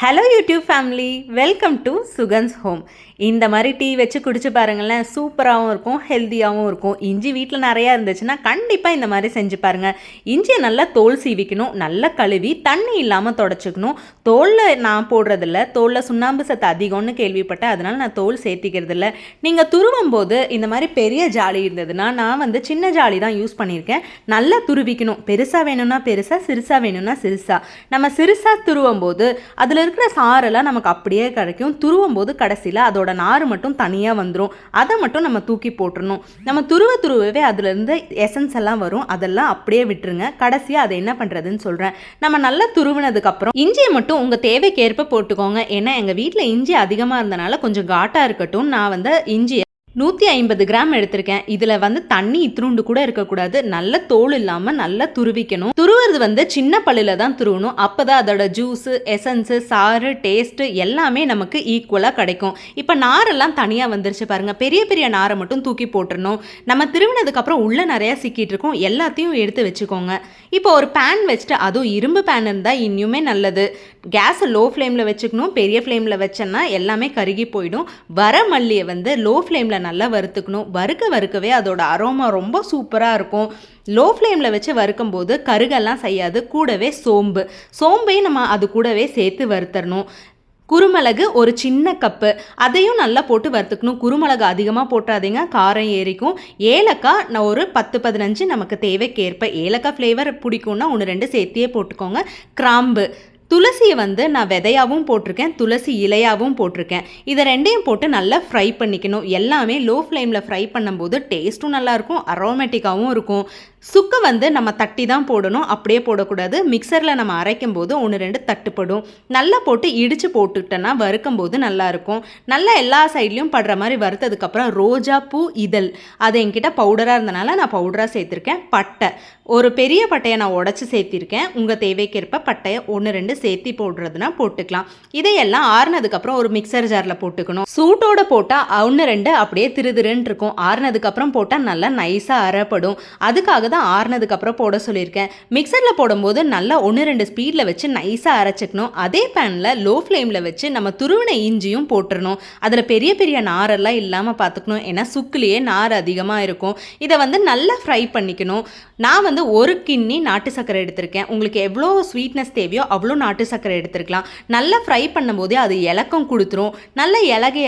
Hello YouTube family, welcome to Sugan's home. இந்த மாதிரி tea வச்சு குடிச்சு பாருங்களேன், சூப்பராகவும் இருக்கும், ஹெல்த்தியாகவும் இருக்கும். இஞ்சி வீட்டில் நிறையா இருந்துச்சுன்னா கண்டிப்பாக இந்த மாதிரி செஞ்சு பாருங்கள். இஞ்சியை நல்லா தோல் சீவிக்கணும், நல்லா கழுவி தண்ணி இல்லாமல் தொடச்சிக்கணும். தோலில் நான் போடுறதில்ல, தோலில் சுண்ணாம்பு சத்து அதிகம்னு கேள்விப்பட்டேன், அதனால் நான் தோல் சேர்த்திக்கிறது இல்லை. நீங்கள் துருவும் போது இந்த மாதிரி பெரிய ஜாலி இருந்ததுன்னா, நான் சின்ன ஜாலி தான் யூஸ் பண்ணியிருக்கேன். நல்லா துருவிக்கணும், பெருசாக வேணும்னா பெருசாக, சிறுசாக வேணும்னா சிறுசாக. நம்ம சிறுசாக துருவும் போது அதில் இருக்கிற சாரெல்லாம் நமக்கு அப்படியே கிடைக்கும். துருவும் போது கடைசியில் அதோட நார் மட்டும் தனியாக வந்துடும். அதை மட்டும் நம்ம தூக்கி போட்டுடணும். நம்ம துருவவே அதுலேருந்து எசன்ஸ் எல்லாம் வரும், அதெல்லாம் அப்படியே விட்டுருங்க. கடைசியாக அதை என்ன பண்ணுறதுன்னு சொல்கிறேன். நம்ம நல்லா துருவினதுக்கப்புறம் இஞ்சியை மட்டும் உங்கள் தேவைக்கேற்ப போட்டுக்கோங்க. ஏன்னா எங்கள் வீட்டில் இஞ்சி அதிகமாக இருந்தனால கொஞ்சம் காட்டாக இருக்கட்டும், நான் இஞ்சியை 150 கிராம் எடுத்திருக்கேன். இதில் தண்ணி இத்திருண்டு கூட இருக்கக்கூடாது. நல்ல தோல் இல்லாமல் நல்லா துருவிக்கணும். துருவுறது சின்ன பல்லில் தான் துருவணும். அப்போ தான் அதோட ஜூஸு, எசன்ஸு, சாறு, டேஸ்ட்டு எல்லாமே நமக்கு ஈக்குவலாக கிடைக்கும். இப்போ நாரெல்லாம் தனியாக வந்துருச்சு பாருங்கள். பெரிய பெரிய நாரை மட்டும் தூக்கி போட்டுடணும். நம்ம திருவினதுக்கப்புறம் உள்ளே நிறையா சிக்கிட்டு இருக்கோம், எல்லாத்தையும் எடுத்து வச்சுக்கோங்க. இப்போ ஒரு பேன் வச்சுட்டு, அதுவும் இரும்பு பேன் இருந்தால் இன்னுமே நல்லது. கேஸை லோ ஃப்ளேமில் வச்சுக்கணும். பெரிய ஃப்ளேமில் வச்சோன்னா எல்லாமே கருகி போயிடும். வர மல்லியை லோ ஃப்ளேமில் நல்லா வறுத்துக்கணும். வறுக்கவே அதோட அரோமா ரொம்ப சூப்பராக இருக்கும். லோ ஃப்ளேமில் வச்சு வறுக்கும் போது கருகெல்லாம் செய்யாது. கூடவே சோம்பையும் நம்ம அது கூடவே சேர்த்து வறுத்தரணும். குருமிளகு ஒரு சின்ன கப்பு, அதையும் நல்லா போட்டு வறுத்துக்கணும். குருமிளகு அதிகமாக போட்டாதீங்க, காரம் ஏறிக்கும். ஏலக்காய் நான் ஒரு 10-15 நமக்கு தேவைக்கேற்ப. ஏலக்காய் ஃப்ளேவர் பிடிக்கும்னா 1-2 சேர்த்தியே போட்டுக்கோங்க. கிராம்பு, துளசியை நான் விதையாகவும் போட்டிருக்கேன், துளசி இலையாகவும் போட்டிருக்கேன். இதை ரெண்டையும் போட்டு நல்லா ஃப்ரை பண்ணிக்கணும். எல்லாமே லோ ஃப்ளேமில் ஃப்ரை பண்ணும்போது டேஸ்ட்டும் நல்லாயிருக்கும், அரோமேட்டிக்காகவும் இருக்கும். சுக்கு நம்ம தட்டி தான் போடணும், அப்படியே போடக்கூடாது. மிக்சரில் நம்ம அரைக்கும் போது 1-2 தட்டுப்படும். நல்லா போட்டு இடித்து போட்டுக்கிட்டோன்னா வறுக்கும் போது நல்லாயிருக்கும். நல்லா எல்லா சைட்லேயும் படுற மாதிரி வறுத்ததுக்கப்புறம் ரோஜா பூ இதழ், அது என்கிட்ட பவுடராக இருந்தனால நான் பவுடராக சேர்த்துருக்கேன். பட்டை, ஒரு பெரிய பட்டையை நான் உடச்சி சேர்த்திருக்கேன். உங்கள் தேவைக்கேற்ப பட்டையை 1-2 சேர்த்தி போடுறதுனா போட்டுக்கலாம். இதையெல்லாம் ஆறுனதுக்கப்புறம் ஒரு மிக்சர் ஜாரில் போட்டுக்கணும். சூட்டோட போட்டால் 1-2 அப்படியே திருன்னு இருக்கும். ஆறுனதுக்கப்புறம் போட்டால் நல்லா நைஸாக அரைப்படும். அதுக்காக தான் ஆறுனதுக்கப்புறம் போட சொல்லியிருக்கேன். மிக்சரில் போடும்போது நல்லா 1-2 ஸ்பீடில் வச்சு நைஸாக அரைச்சிக்கணும். அதே பேனில் லோ ஃப்ளேமில் வச்சு நம்ம துருவின இஞ்சியும் போட்டுடணும். அதில் பெரிய பெரிய நாரெல்லாம் இல்லாமல் பார்த்துக்கணும், ஏன்னா சுக்குலேயே நார் அதிகமாக இருக்கும். இதை நல்லா ஃப்ரை பண்ணிக்கணும். நான் ஒரு கிண்ணி நாட்டு சர்க்கரை எடுத்திருக்கேன். உங்களுக்கு எவ்வளோ ஸ்வீட்னஸ் தேவையோ அவ்வளோ நாட்டு சர்க்கரை எடுத்துருக்கலாம். நல்லா ஃப்ரை பண்ணும்போதே அது இலக்கம் கொடுத்துரும். நல்லா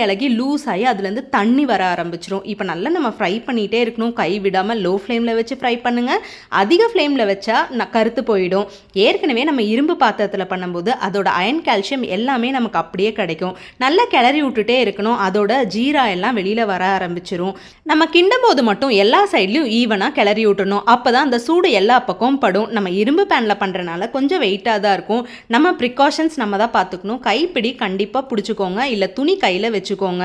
இலகி லூஸ் ஆகி அதுலேருந்து தண்ணி வர ஆரம்பிச்சிரும். இப்போ நல்லா நம்ம ஃப்ரை பண்ணிகிட்டே இருக்கணும், கை விடாமல். லோ ஃப்ளேமில் வச்சு ஃப்ரை பண்ணுங்கள். அதிக ஃப்ளேமில் வச்சா கருத்து போயிடும். ஏற்கனவே நம்ம இரும்பு பாத்திரத்தில் பண்ணும்போது அதோட அயன் கால்சியம் எல்லாமே நமக்கு அப்படியே கிடைக்கும். நல்லா கிளறி விட்டுட்டே இருக்கணும். அதோட ஜீரா எல்லாம் வெளியில் வர ஆரம்பிச்சிரும். நம்ம கிண்டும் போது மட்டும் எல்லா சைட்லையும் ஈவனாக கிளறி விட்டுணும். அப்போ தான் அந்த சூடு எல்லா பக்கமும் படும். நம்ம இரும்பு பேனில் பண்ணுறனால கொஞ்சம் வெயிட்டாக தான் இருக்கும். நம்ம ப்ரிகாஷன்ஸ் நம்ம தான் பார்த்துக்கணும். கைப்பிடி கண்டிப்பாக பிடிச்சிக்கோங்க, இல்லை துணி கையில் வச்சுக்கோங்க.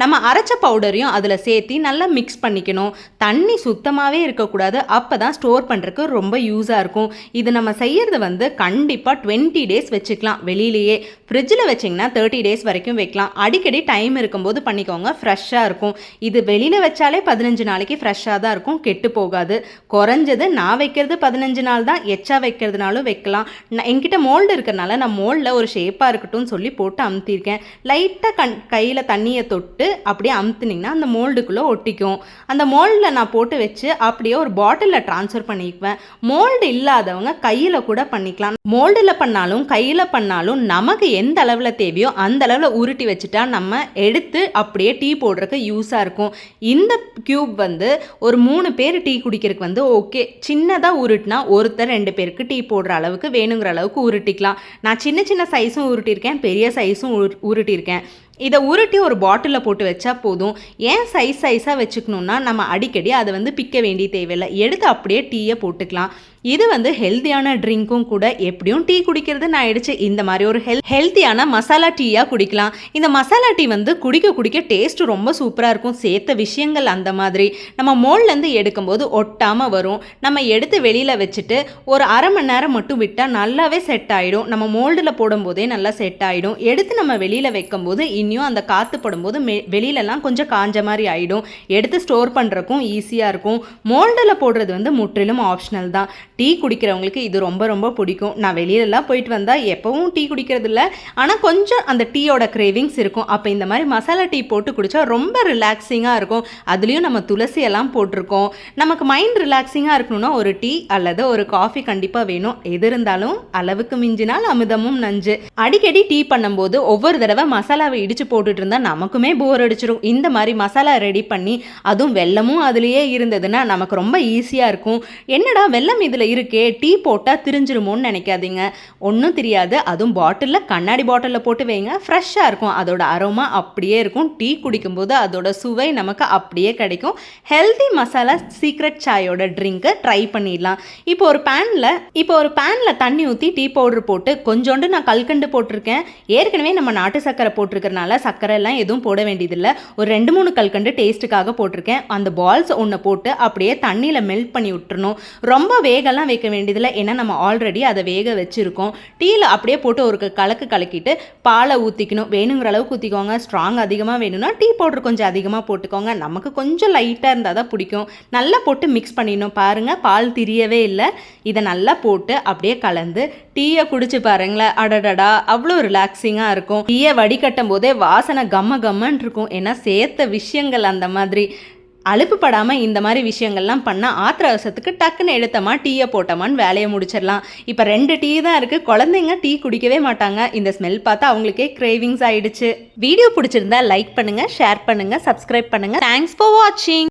நம்ம அரைச்ச பவுடரையும் அதில் சேர்த்து நல்லா மிக்ஸ் பண்ணிக்கணும். தண்ணி சுத்தமாகவே இருக்கக்கூடாது, அப்போ தான் ஸ்டோர் பண்ணுறதுக்கு ரொம்ப யூஸாக இருக்கும். இது நம்ம செய்கிறது கண்டிப்பாக 20 டேஸ் வச்சுக்கலாம் வெளியிலேயே. ஃப்ரிட்ஜில் வச்சிங்கன்னா 30 டேஸ் வரைக்கும் வைக்கலாம். அடிக்கடி டைம் இருக்கும்போது பண்ணிக்கோங்க, ஃப்ரெஷ்ஷாக இருக்கும். இது வெளியில் வச்சாலே 15 நாளைக்கு ஃப்ரெஷ்ஷாக தான் இருக்கும், கெட்டு போகாது. குறைஞ்சது நான் வைக்கிறது 15 நாள் தான், எச்சா வைக்கிறதுனாலும் வைக்கலாம். என்கிட்ட மோல்டு இருக்கிறனால நான் மோல்டில் ஒரு ஷேப்பாக இருக்கட்டும்னு சொல்லி போட்டு அமுத்திருக்கேன். லைட்டாக கையில் தண்ணியை தொட்டு அப்படியே அமுத்துனிங்கன்னா அந்த மோல்டுக்குள்ளே ஒட்டிக்கும். அந்த மோல்டில் நான் போட்டு வச்சு அப்படியே ஒரு பாட்டிலில் ட்ரான்ஸ்ஃபர் பண்ணிக்குவேன். மோல்டு இல்லாதவங்க கையில் கூட பண்ணிக்கலாம். மோல்டில் பண்ணாலும் கையில் பண்ணாலும் நமக்கு எந்த அளவில் தேவையோ அந்த அளவில் உருட்டி வச்சுட்டா நம்ம எடுத்து அப்படியே டீ போடுறதுக்கு யூஸாக இருக்கும். இந்த கியூப் ஒரு 3 பேர் டீ குடிக்கிறதுக்கு ஓகே. சின்னதாக உருட்டினா 1-2 பேருக்கு டீ போடுற அளவுக்கு வேணுங்கிற அளவுக்கு உருட்டிக்கலாம். நான் சின்ன சைஸும் உருட்டியிருக்கேன், பெரிய சைஸும் உருட்டியிருக்கேன். இதை உருட்டி ஒரு பாட்டிலில் போட்டு வச்சா போதும். ஏன் சைஸாக வச்சுக்கணுன்னா நம்ம அடிக்கடி அதை பிக்க வேண்டிய தேவையில்லை, எடுத்து அப்படியே டீயை போட்டுக்கலாம். இது ஹெல்த்தியான ட்ரிங்க்கும் கூட. எப்படியும் டீ குடிக்கிறது நான் ஆயிடுச்சு, இந்த மாதிரி ஒரு ஹெல்த்தியான மசாலா டீயாக குடிக்கலாம். இந்த மசாலா டீ குடிக்க டேஸ்ட் ரொம்ப சூப்பராக இருக்கும். சேர்த்த விஷயங்கள் அந்த மாதிரி நம்ம மோல்லேருந்து எடுக்கும்போது ஒட்டாமல் வரும். நம்ம எடுத்து வெளியில் வச்சுட்டு ஒரு அரை மணி நேரம் மட்டும் விட்டால் நல்லாவே செட் ஆகிடும். நம்ம மோல்டில் போடும்போதே நல்லா செட் ஆகிடும். எடுத்து நம்ம வெளியில் வைக்கும்போது இன்னும் அந்த காற்று படும்போது வெளியிலலாம் கொஞ்சம் காஞ்ச மாதிரி ஆகிடும். எடுத்து ஸ்டோர் பண்ணுறக்கும் ஈஸியாக இருக்கும். மோல்டில் போடுறது முற்றிலும் ஆப்ஷனல் தான். டீ குடிக்கிறவங்களுக்கு இது ரொம்ப ரொம்ப பிடிக்கும். நான் வெளியிலலாம் போயிட்டு வந்தால் எப்போவும் டீ குடிக்கிறது இல்லை, ஆனால் கொஞ்சம் அந்த டீயோட கிரேவிங்ஸ் இருக்கும். அப்போ இந்த மாதிரி மசாலா டீ போட்டு குடித்தா ரொம்ப ரிலாக்ஸிங்காக இருக்கும். அதுலேயும் நம்ம துளசி எல்லாம் போட்டிருக்கோம். நமக்கு மைண்ட் ரிலாக்ஸிங்காக இருக்கணும்னா ஒரு டீ அல்லது ஒரு காஃபி கண்டிப்பாக வேணும். எது இருந்தாலும் அளவுக்கு மிஞ்சினால் அமிர்தமும் நஞ்சு. அடிக்கடி டீ பண்ணும்போது ஒவ்வொரு தடவை மசாலாவை இடித்து போட்டுட்டு இருந்தால் நமக்குமே போர் அடிச்சிடும். இந்த மாதிரி மசாலா ரெடி பண்ணி அதுவும் வெல்லமும் அதுலேயே இருந்ததுன்னா நமக்கு ரொம்ப ஈஸியாக இருக்கும். என்னடா வெல்லம் இதில் இருக்கே, டீ போட்டால் திரிஞ்சிருமோன்னு நினைக்காதீங்க. ஒன்றும் தெரியாது. அதுவும் பாட்டிலில் கண்ணாடி பாட்டிலில் போட்டு வைங்க, ஃப்ரெஷ்ஷாக இருக்கும். அதோட அரோமா அப்படியே இருக்கும். டீ குடிக்கும்போது அதோட சுவை நமக்கு அப்படியே கிடைக்கும். ஹெல்தி மசாலா சீக்ரெட் சாயோட ட்ரிங்க்கை ட்ரை பண்ணிடலாம். இப்போ ஒரு பேனில் தண்ணி ஊற்றி டீ பவுடர் போட்டு கொஞ்சோண்டு நான் கல்கண்டு போட்டிருக்கேன். ஏற்கனவே நம்ம நாட்டு சர்க்கரை போட்டிருக்கிறனால சர்க்கரை எல்லாம் எதுவும் போட வேண்டியதில்லை. ஒரு 2-3 கல்கண்டு டேஸ்ட்டுக்காக போட்டிருக்கேன். அந்த பால்ஸ் ஒன்று போட்டு அப்படியே தண்ணியில் மெல்ட் பண்ணி விட்டுறணும். ரொம்ப வேகலாம் வைக்க வேண்டியதில்லை, ஏன்னா நம்ம ஆல்ரெடி அதை வேக வச்சுருக்கோம். டீயில் அப்படியே போட்டு ஒரு கலக்கிட்டு பாலை ஊற்றிக்கணும். வேணுங்கிற அளவுக்கு ஊற்றிக்கோங்க. ஸ்ட்ராங் அதிகமாக வேணும்னா டீ பவுடர் கொஞ்சம் அதிகமாக போட்டுக்கோங்க. நமக்கு கொஞ்சம் லைட்டாக இருந்தால் தான் பிடிக்கும். நல்லா போட்டு மிக்ஸ் பண்ணிடணும். பாருங்கள், பால் திரியவே இல்லை. இதை நல்லா போட்டு அப்படியே கலந்து டீயை குடிச்சு பாருங்களேன். அடடடா, அவ்வளோ ரிலாக்ஸிங்காக இருக்கும். டீயை வடிகட்டும் போதே வாசனை கம்மன்னு இருக்கும். ஏன்னா சேர்த்த விஷயங்கள் அந்த மாதிரி. அலுப்புப்படாமல் இந்த மாதிரி விஷயங்கள்லாம் பண்ணால் ஆத்திர அவசரத்துக்கு டக்குன்னு எடுத்தமா டீயை போட்டோமான்னு வேலையை முடிச்சிடலாம். இப்போ 2 டீ தான் இருக்குது. குழந்தைங்க டீ குடிக்கவே மாட்டாங்க. இந்த ஸ்மெல் பார்த்தா அவங்களுக்கே கிரேவிங்ஸ் ஆயிடுச்சு. வீடியோ பிடிச்சிருந்தா லைக் பண்ணுங்கள், ஷேர் பண்ணுங்கள், சப்ஸ்கிரைப் பண்ணுங்கள். தேங்க்ஸ் ஃபார் வாட்சிங்.